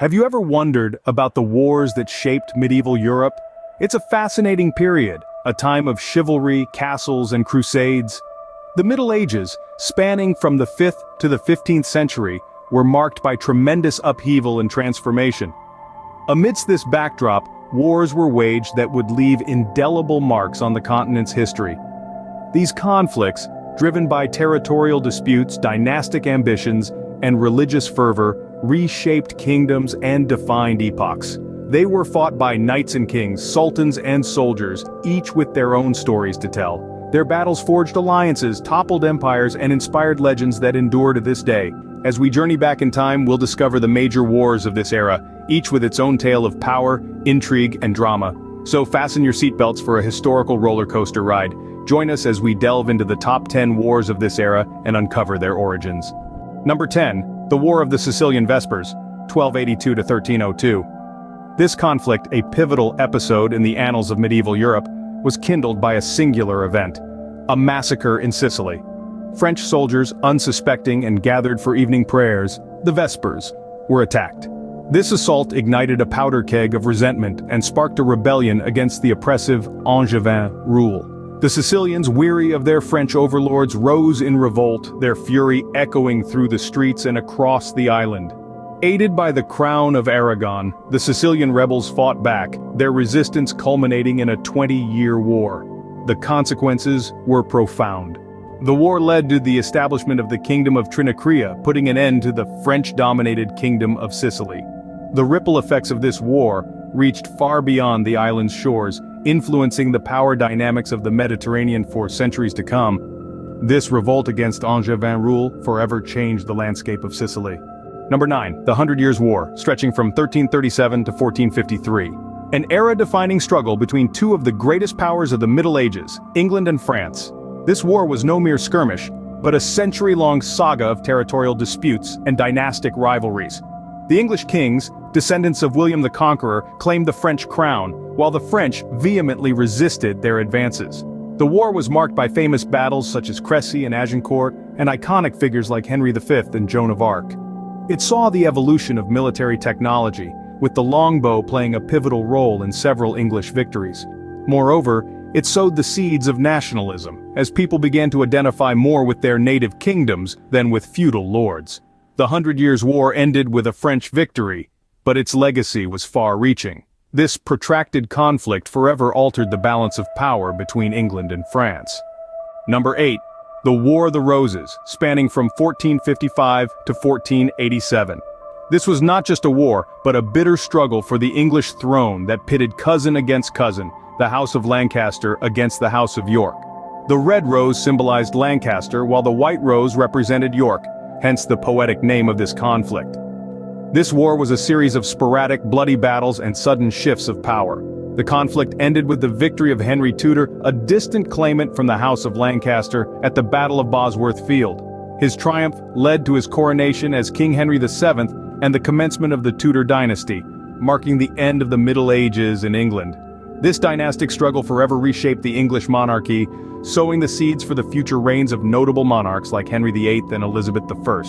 Have you ever wondered about the wars that shaped medieval Europe? It's a fascinating period, a time of chivalry, castles, and crusades. The Middle Ages, spanning from the 5th to the 15th century, were marked by tremendous upheaval and transformation. Amidst this backdrop, wars were waged that would leave indelible marks on the continent's history. These conflicts, driven by territorial disputes, dynastic ambitions, and religious fervor, reshaped kingdoms and defined epochs. They were fought by knights and kings, sultans and soldiers, each with their own stories to tell. Their battles forged alliances, toppled empires, and inspired legends that endure to this day. As we journey back in time, we'll discover the major wars of this era, each with its own tale of power, intrigue, and drama. So fasten your seatbelts for a historical roller coaster ride. Join us as we delve into the top 10 wars of this era and uncover their origins. Number 10. The War of the Sicilian Vespers, 1282 to 1302. This conflict, a pivotal episode in the annals of medieval Europe, was kindled by a singular event: a massacre in Sicily. French soldiers, unsuspecting and gathered for evening prayers, the Vespers, were attacked. This assault ignited a powder keg of resentment and sparked a rebellion against the oppressive Angevin rule. The Sicilians, weary of their French overlords, rose in revolt, their fury echoing through the streets and across the island. Aided by the Crown of Aragon, the Sicilian rebels fought back, their resistance culminating in a 20-year war. The consequences were profound. The war led to the establishment of the Kingdom of Trinacria, putting an end to the French-dominated Kingdom of Sicily. The ripple effects of this war reached far beyond the island's shores, influencing the power dynamics of the Mediterranean for centuries to come. This revolt against Angevin rule forever changed the landscape of Sicily. Number 9. The Hundred Years' War, stretching from 1337 to 1453. An era-defining struggle between two of the greatest powers of the Middle Ages, England and France. This war was no mere skirmish, but a century-long saga of territorial disputes and dynastic rivalries. The English kings, descendants of William the Conqueror, claimed the French crown, while the French vehemently resisted their advances. The war was marked by famous battles such as Crécy and Agincourt, and iconic figures like Henry V and Joan of Arc. It saw the evolution of military technology, with the longbow playing a pivotal role in several English victories. Moreover, it sowed the seeds of nationalism, as people began to identify more with their native kingdoms than with feudal lords. The Hundred Years' War ended with a French victory, but its legacy was far-reaching. This protracted conflict forever altered the balance of power between England and France. Number 8. The War of the Roses, spanning from 1455 to 1487. This was not just a war, but a bitter struggle for the English throne that pitted cousin against cousin, the House of Lancaster against the House of York. The red rose symbolized Lancaster, while the white rose represented York, hence the poetic name of this conflict. This war was a series of sporadic, bloody battles and sudden shifts of power. The conflict ended with the victory of Henry Tudor, a distant claimant from the House of Lancaster, at the Battle of Bosworth Field. His triumph led to his coronation as King Henry VII and the commencement of the Tudor dynasty, marking the end of the Middle Ages in England. This dynastic struggle forever reshaped the English monarchy, sowing the seeds for the future reigns of notable monarchs like Henry VIII and Elizabeth I.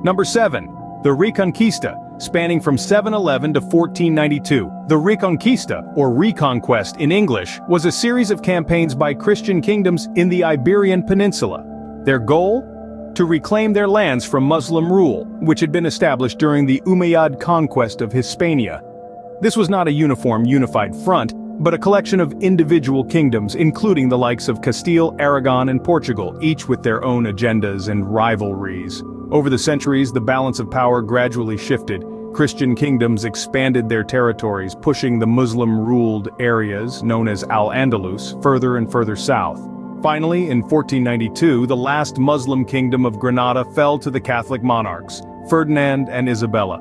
Number 7. The Reconquista, spanning from 711 to 1492. The Reconquista, or Reconquest in English, was a series of campaigns by Christian kingdoms in the Iberian Peninsula. Their goal? To reclaim their lands from Muslim rule, which had been established during the Umayyad conquest of Hispania. This was not a unified front, but a collection of individual kingdoms, including the likes of Castile, Aragon, and Portugal, each with their own agendas and rivalries. Over the centuries, the balance of power gradually shifted. Christian kingdoms expanded their territories, pushing the Muslim-ruled areas, known as Al-Andalus, further and further south. Finally, in 1492, the last Muslim kingdom of Granada fell to the Catholic monarchs, Ferdinand and Isabella.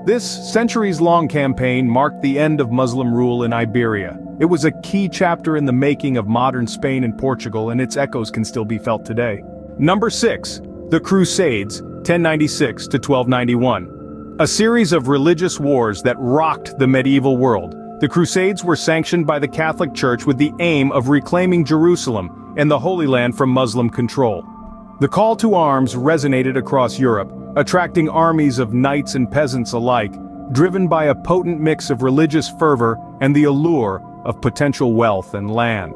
This centuries-long campaign marked the end of Muslim rule in Iberia. It was a key chapter in the making of modern Spain and Portugal, and its echoes can still be felt today. Number 6. The Crusades, 1096 to 1291. A series of religious wars that rocked the medieval world. The Crusades were sanctioned by the Catholic Church with the aim of reclaiming Jerusalem and the Holy Land from Muslim control. The call to arms resonated across Europe, attracting armies of knights and peasants alike, driven by a potent mix of religious fervor and the allure of potential wealth and land.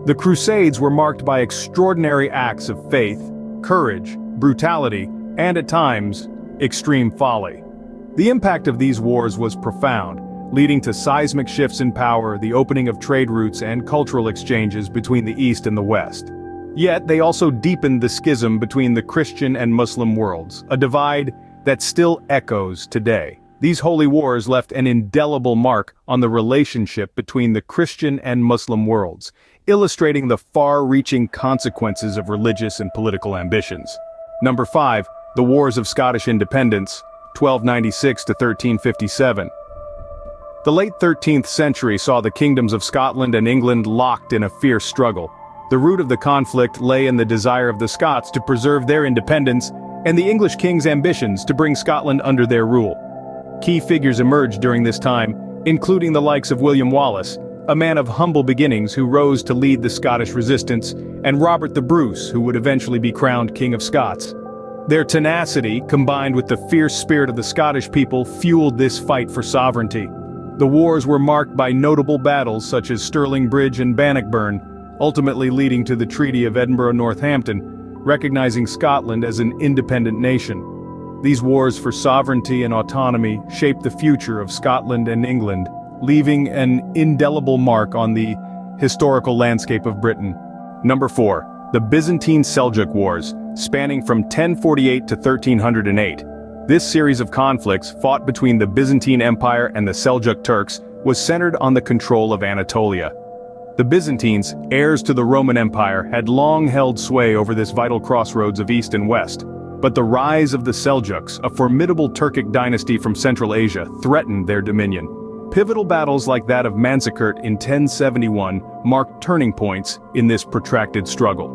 The Crusades were marked by extraordinary acts of faith, courage, brutality, and at times, extreme folly. The impact of these wars was profound, leading to seismic shifts in power, the opening of trade routes and cultural exchanges between the East and the West. Yet they also deepened the schism between the Christian and Muslim worlds, a divide that still echoes today. These holy wars left an indelible mark on the relationship between the Christian and Muslim worlds, illustrating the far-reaching consequences of religious and political ambitions. Number 5. The Wars of Scottish Independence, 1296 to 1357. The late 13th century saw the kingdoms of Scotland and England locked in a fierce struggle. The root of the conflict lay in the desire of the Scots to preserve their independence and the English king's ambitions to bring Scotland under their rule. Key figures emerged during this time, including the likes of William Wallace, a man of humble beginnings who rose to lead the Scottish resistance, and Robert the Bruce, who would eventually be crowned King of Scots. Their tenacity, combined with the fierce spirit of the Scottish people, fueled this fight for sovereignty. The wars were marked by notable battles such as Stirling Bridge and Bannockburn, ultimately leading to the Treaty of Edinburgh-Northampton, recognizing Scotland as an independent nation. These wars for sovereignty and autonomy shaped the future of Scotland and England, leaving an indelible mark on the historical landscape of Britain. Number 4. The Byzantine-Seljuk Wars, spanning from 1048 to 1308. This series of conflicts, fought between the Byzantine Empire and the Seljuk Turks, was centered on the control of Anatolia. The Byzantines, heirs to the Roman Empire, had long held sway over this vital crossroads of East and West. But the rise of the Seljuks, a formidable Turkic dynasty from Central Asia, threatened their dominion. Pivotal battles like that of Manzikert in 1071 marked turning points in this protracted struggle.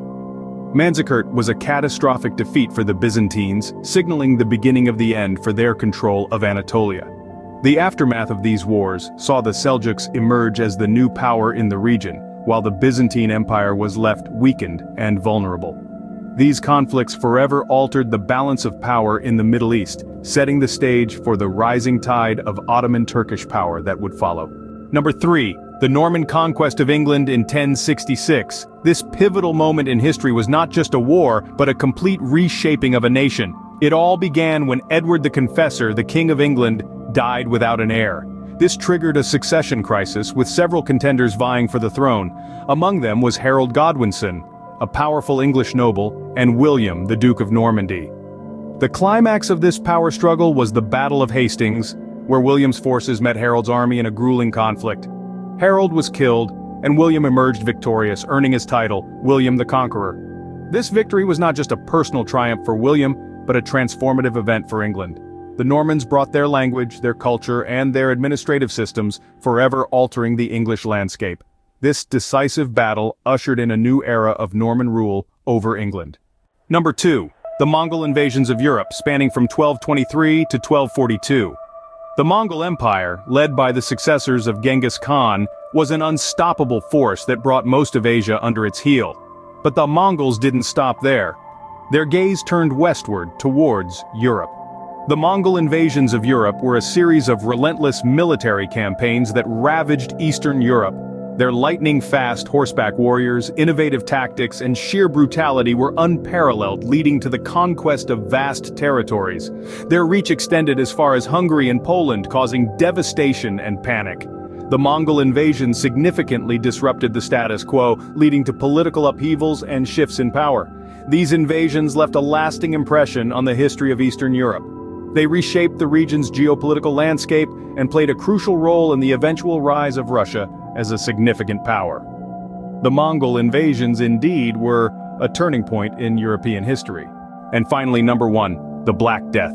Manzikert was a catastrophic defeat for the Byzantines, signaling the beginning of the end for their control of Anatolia. The aftermath of these wars saw the Seljuks emerge as the new power in the region, while the Byzantine Empire was left weakened and vulnerable. These conflicts forever altered the balance of power in the Middle East, setting the stage for the rising tide of Ottoman Turkish power that would follow. Number 3. The Norman conquest of England in 1066. This pivotal moment in history was not just a war, but a complete reshaping of a nation. It all began when Edward the Confessor, the King of England, died without an heir. This triggered a succession crisis, with several contenders vying for the throne. Among them was Harold Godwinson, a powerful English noble, and William, the Duke of Normandy. The climax of this power struggle was the Battle of Hastings, where William's forces met Harold's army in a grueling conflict. Harold was killed, and William emerged victorious, earning his title, William the Conqueror. This victory was not just a personal triumph for William, but a transformative event for England. The Normans brought their language, their culture, and their administrative systems, forever altering the English landscape. This decisive battle ushered in a new era of Norman rule over England. Number 2. The Mongol invasions of Europe, spanning from 1223 to 1242. The Mongol Empire, led by the successors of Genghis Khan, was an unstoppable force that brought most of Asia under its heel. But the Mongols didn't stop there. Their gaze turned westward, towards Europe. The Mongol invasions of Europe were a series of relentless military campaigns that ravaged Eastern Europe. Their lightning-fast horseback warriors, innovative tactics, and sheer brutality were unparalleled, leading to the conquest of vast territories. Their reach extended as far as Hungary and Poland, causing devastation and panic. The Mongol invasion significantly disrupted the status quo, leading to political upheavals and shifts in power. These invasions left a lasting impression on the history of Eastern Europe. They reshaped the region's geopolitical landscape and played a crucial role in the eventual rise of Russia as a significant power. The Mongol invasions indeed were a turning point in European history. And finally, number 1, the Black Death.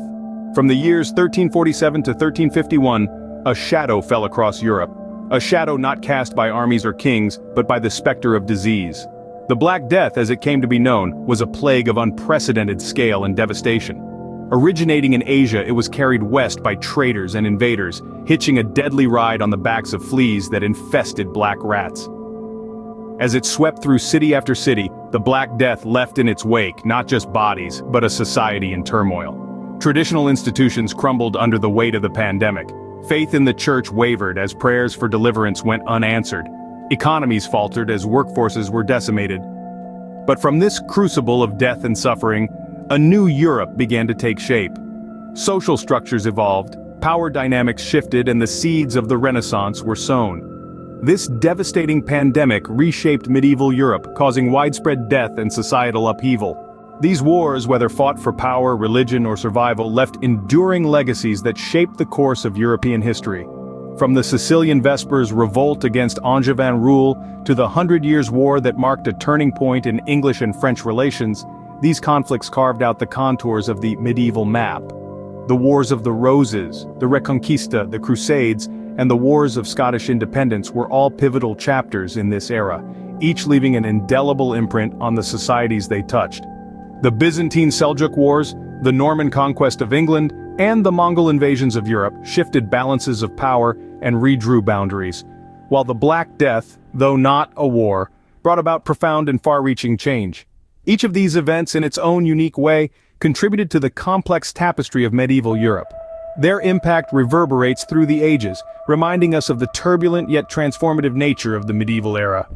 From the years 1347 to 1351, a shadow fell across Europe. A shadow not cast by armies or kings, but by the specter of disease. The Black Death, as it came to be known, was a plague of unprecedented scale and devastation. Originating in Asia, it was carried west by traders and invaders, hitching a deadly ride on the backs of fleas that infested black rats. As it swept through city after city, the Black Death left in its wake not just bodies, but a society in turmoil. Traditional institutions crumbled under the weight of the pandemic. Faith in the church wavered as prayers for deliverance went unanswered. Economies faltered as workforces were decimated. But from this crucible of death and suffering, a new Europe began to take shape. Social structures evolved, power dynamics shifted, and the seeds of the Renaissance were sown. This devastating pandemic reshaped medieval Europe, causing widespread death and societal upheaval. These wars, whether fought for power, religion, or survival, left enduring legacies that shaped the course of European history. From the Sicilian Vespers' revolt against Angevin rule to the 100 Years' War that marked a turning point in English and French relations, these conflicts carved out the contours of the medieval map. The Wars of the Roses, the Reconquista, the Crusades, and the Wars of Scottish independence were all pivotal chapters in this era, each leaving an indelible imprint on the societies they touched. The Byzantine-Seljuk Wars, the Norman conquest of England, and the Mongol invasions of Europe shifted balances of power and redrew boundaries, while the Black Death, though not a war, brought about profound and far-reaching change. Each of these events, in its own unique way, contributed to the complex tapestry of medieval Europe. Their impact reverberates through the ages, reminding us of the turbulent yet transformative nature of the medieval era.